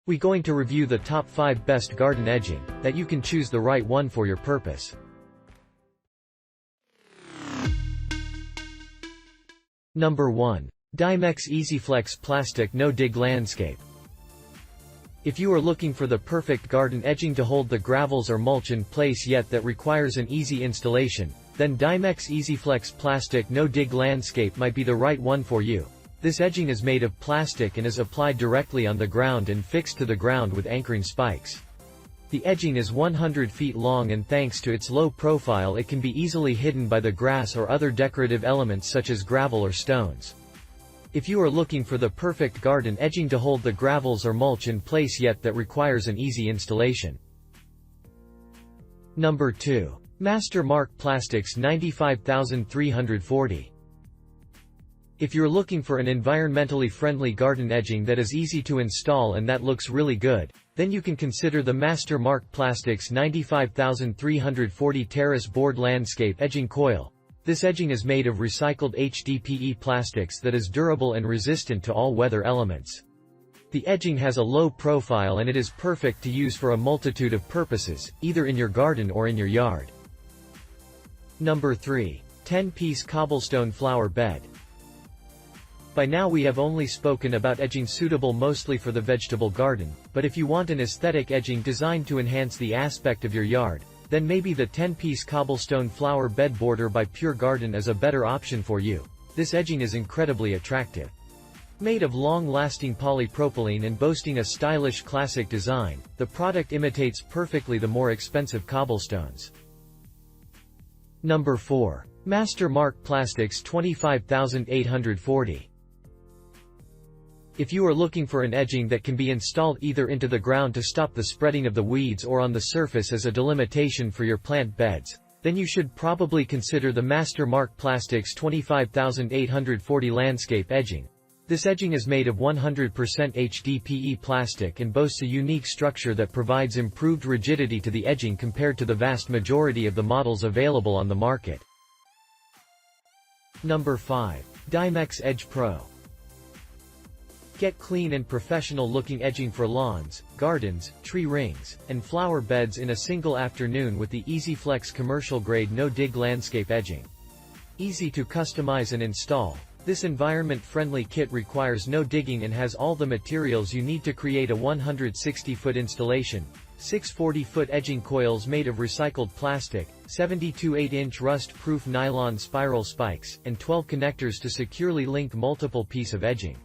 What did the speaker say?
We're going to review the top 5 best garden edging, that you can choose the right one for your purpose. Number 1. Dimex EasyFlex Plastic No-Dig Landscape. If you are looking for the perfect garden edging to hold the gravels or mulch in place yet that requires an easy installation, then Dimex EasyFlex Plastic No-Dig Landscape might be the right one for you. This edging is made of plastic and is applied directly on the ground and fixed to the ground with anchoring spikes. The edging is 100 feet long, and thanks to its low profile it can be easily hidden by the grass or other decorative elements such as gravel or stones. If you are looking for the perfect garden edging to hold the gravels or mulch in place yet that requires an easy installation. Number 2. Master Mark Plastics 95340. If you're looking for an environmentally friendly garden edging that is easy to install and that looks really good, then you can consider the Master Mark Plastics 95340 Terrace Board Landscape Edging Coil. This edging is made of recycled HDPE plastics that is durable and resistant to all weather elements. The edging has a low profile and it is perfect to use for a multitude of purposes, either in your garden or in your yard. Number 3. 10-piece Cobblestone Flower Bed. By now we have only spoken about edging suitable mostly for the vegetable garden, but if you want an aesthetic edging designed to enhance the aspect of your yard, then maybe the 10-piece Cobblestone Flower Bed Border by Pure Garden is a better option for you. This edging is incredibly attractive. Made of long-lasting polypropylene and boasting a stylish classic design, the product imitates perfectly the more expensive cobblestones. Number 4. Master Mark Plastics 25840. If you are looking for an edging that can be installed either into the ground to stop the spreading of the weeds or on the surface as a delimitation for your plant beds, then you should probably consider the Master Mark Plastics 25840 Landscape Edging. This edging is made of 100% HDPE plastic and boasts a unique structure that provides improved rigidity to the edging compared to the vast majority of the models available on the market. Number 5. Dimex EdgePro. Get clean and professional-looking edging for lawns, gardens, tree rings, and flower beds in a single afternoon with the EasyFlex commercial-grade no-dig landscape edging. Easy to customize and install, this environment-friendly kit requires no digging and has all the materials you need to create a 160-foot installation. 6 40-foot edging coils made of recycled plastic, 72 8-inch rust-proof nylon spiral spikes, and 12 connectors to securely link multiple pieces of edging.